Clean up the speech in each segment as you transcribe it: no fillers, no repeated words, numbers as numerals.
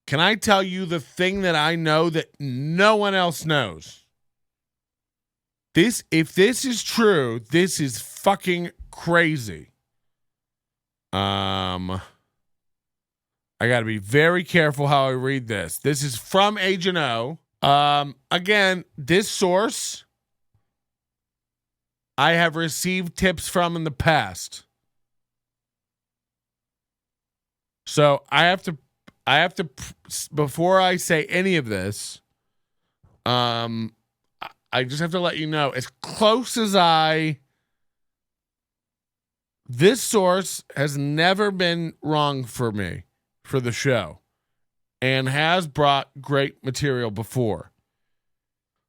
Can I tell you the thing that I know that no one else knows? If this is true, this is fucking crazy. I got to be very careful how I read this. This is from Agent O. Again, this source I have received tips from in the past. So I have to before I say any of this, I just have to let you know, as close as this source has never been wrong for me for the show and has brought great material before.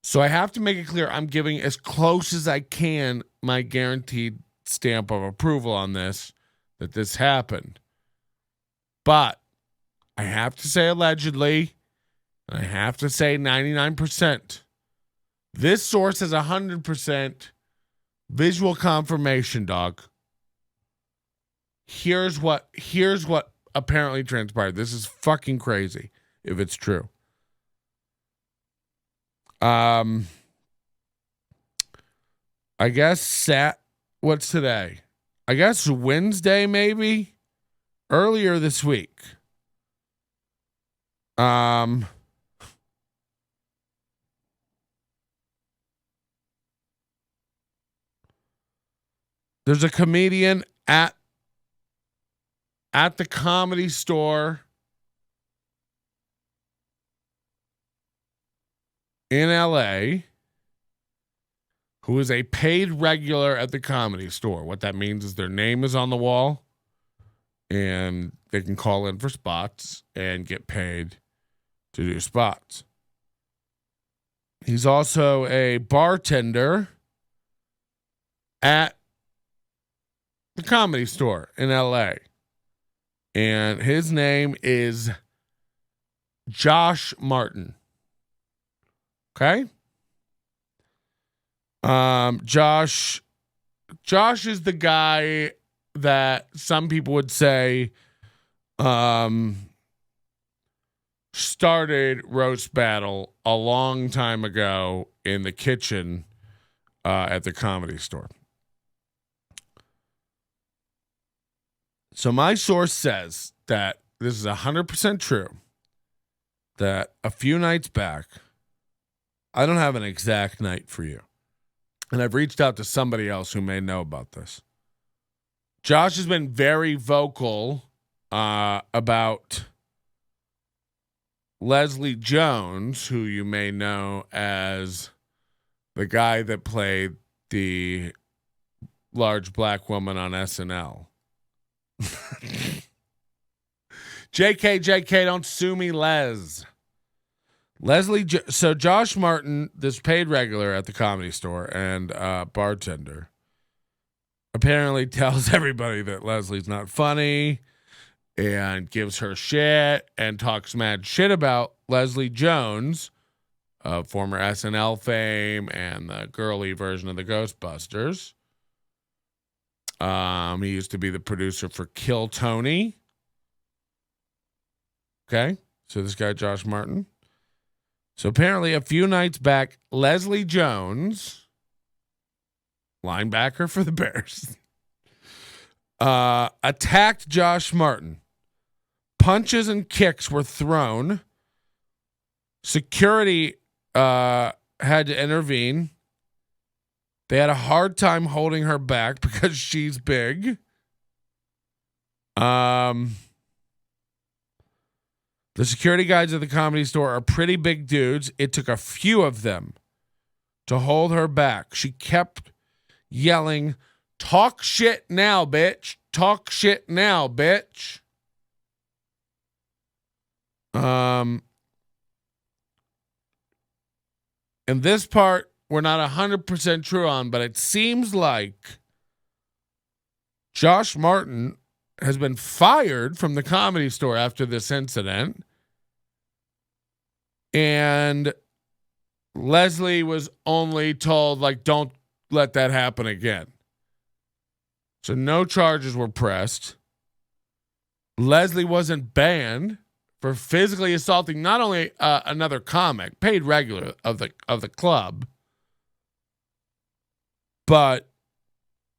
So I have to make it clear I'm giving as close as I can my guaranteed stamp of approval on this, that this happened. But I have to say allegedly, and I have to say 99%. This source has 100% visual confirmation, dog. Here's what apparently transpired. This is fucking crazy if it's true. I guess what's today? I guess Wednesday, maybe earlier this week. There's a comedian at the Comedy Store in LA who is a paid regular at the Comedy Store. What that means is their name is on the wall and they can call in for spots and get paid to do spots. He's also a bartender at the Comedy Store in LA. And his name is Josh Martin. Okay? Josh is the guy that some people would say started Roast Battle a long time ago in the kitchen at the Comedy Store. So my source says that this is 100% true, that a few nights back, I don't have an exact night for you, and I've reached out to somebody else who may know about this. Josh has been very vocal about Leslie Jones, who you may know as the guy that played the large black woman on SNL. JK, don't sue me, so Josh Martin, this paid regular at the Comedy Store and bartender, apparently tells everybody that Leslie's not funny and gives her shit and talks mad shit about Leslie Jones, former SNL fame and the girly version of the Ghostbusters. He used to be the producer for Kill Tony. Okay, so this guy, Josh Martin. So apparently a few nights back, Leslie Jones, linebacker for the Bears, attacked Josh Martin. Punches and kicks were thrown. Security had to intervene. They had a hard time holding her back because she's big. The security guards at the Comedy Store are pretty big dudes. It took a few of them to hold her back. She kept yelling, "Talk shit now, bitch. Talk shit now, bitch." And this part we're not 100% true on, but it seems like Josh Martin has been fired from the Comedy Store after this incident. And Leslie was only told, like, don't let that happen again. So no charges were pressed. Leslie wasn't banned for physically assaulting not only another comic, paid regular of the club, but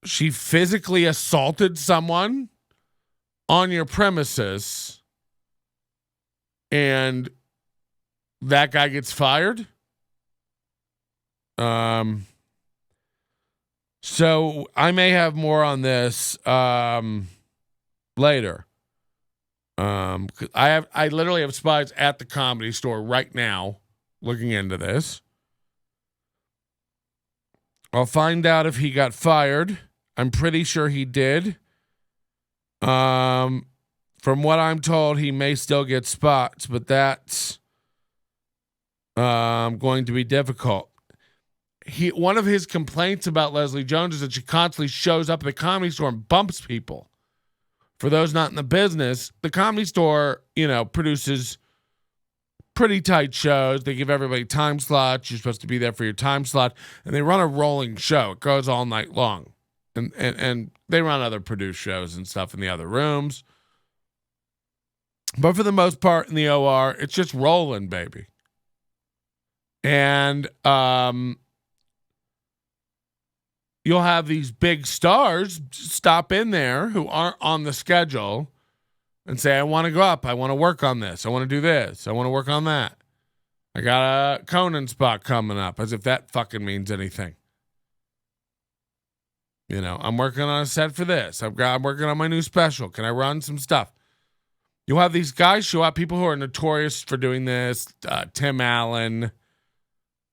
she physically assaulted someone on your premises, and that guy gets fired. So I may have more on this later. I literally have spies at the Comedy Store right now looking into this. I'll find out if he got fired. I'm pretty sure he did. From what I'm told, he may still get spots, but that's going to be difficult. One of his complaints about Leslie Jones is that she constantly shows up at the Comedy Store and bumps people. For those not in the business, the Comedy Store, produces pretty tight shows. They give everybody time slots. You're supposed to be there for your time slot, and they run a rolling show. It goes all night long, and they run other produced shows and stuff in the other rooms. But for the most part, in the OR, it's just rolling, baby. And you'll have these big stars stop in there who aren't on the schedule and say, I want to go up. I want to work on this. I want to do this. I want to work on that. I got a Conan spot coming up, as if that fucking means anything. I'm working on a set for this. I'm working on my new special. Can I run some stuff? You'll have these guys show up, people who are notorious for doing this. Tim Allen.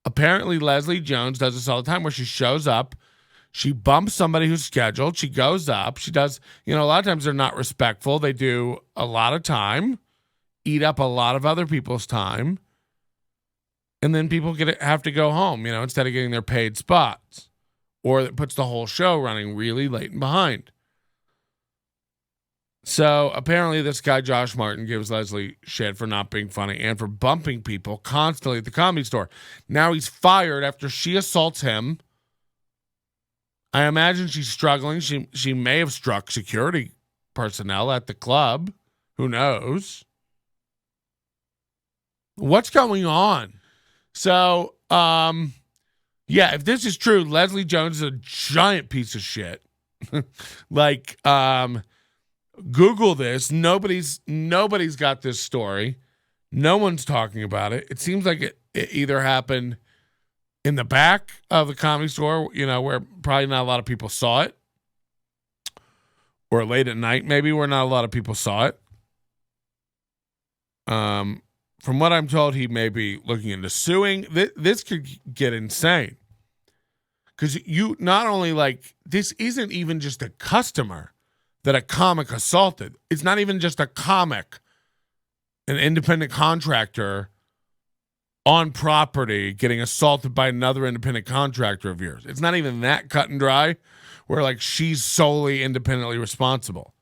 Apparently, Leslie Jones does this all the time, where she shows up. She bumps somebody who's scheduled. She goes up. She does, a lot of times they're not respectful. They do a lot of time, eat up a lot of other people's time. And then people have to go home, instead of getting their paid spots. Or it puts the whole show running really late and behind. So apparently this guy, Josh Martin, gives Leslie shit for not being funny and for bumping people constantly at the Comedy Store. Now he's fired after she assaults him. I imagine she's struggling. She may have struck security personnel at the club. Who knows? What's going on? So, if this is true, Leslie Jones is a giant piece of shit. Google this. Nobody's got this story. No one's talking about it. It seems like it either happened in the back of the Comedy Store, where probably not a lot of people saw it, or late at night, maybe, where not a lot of people saw it. From what I'm told, he may be looking into suing. This could get insane, because you not only this isn't even just a customer that a comic assaulted. It's not even just a comic, an independent contractor on property getting assaulted by another independent contractor of yours. It's not even that cut and dry, where she's solely independently responsible.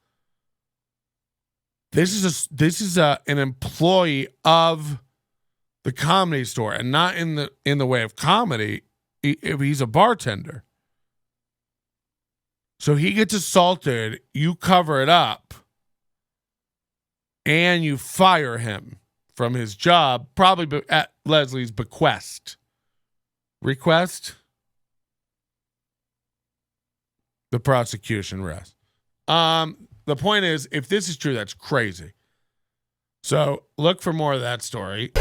This is an employee of the Comedy Store, and not in the way of comedy. He's a bartender. So he gets assaulted, you cover it up, and you fire him from his job, probably at Leslie's bequest. Request? The prosecution rests. The point is, if this is true, that's crazy. So look for more of that story.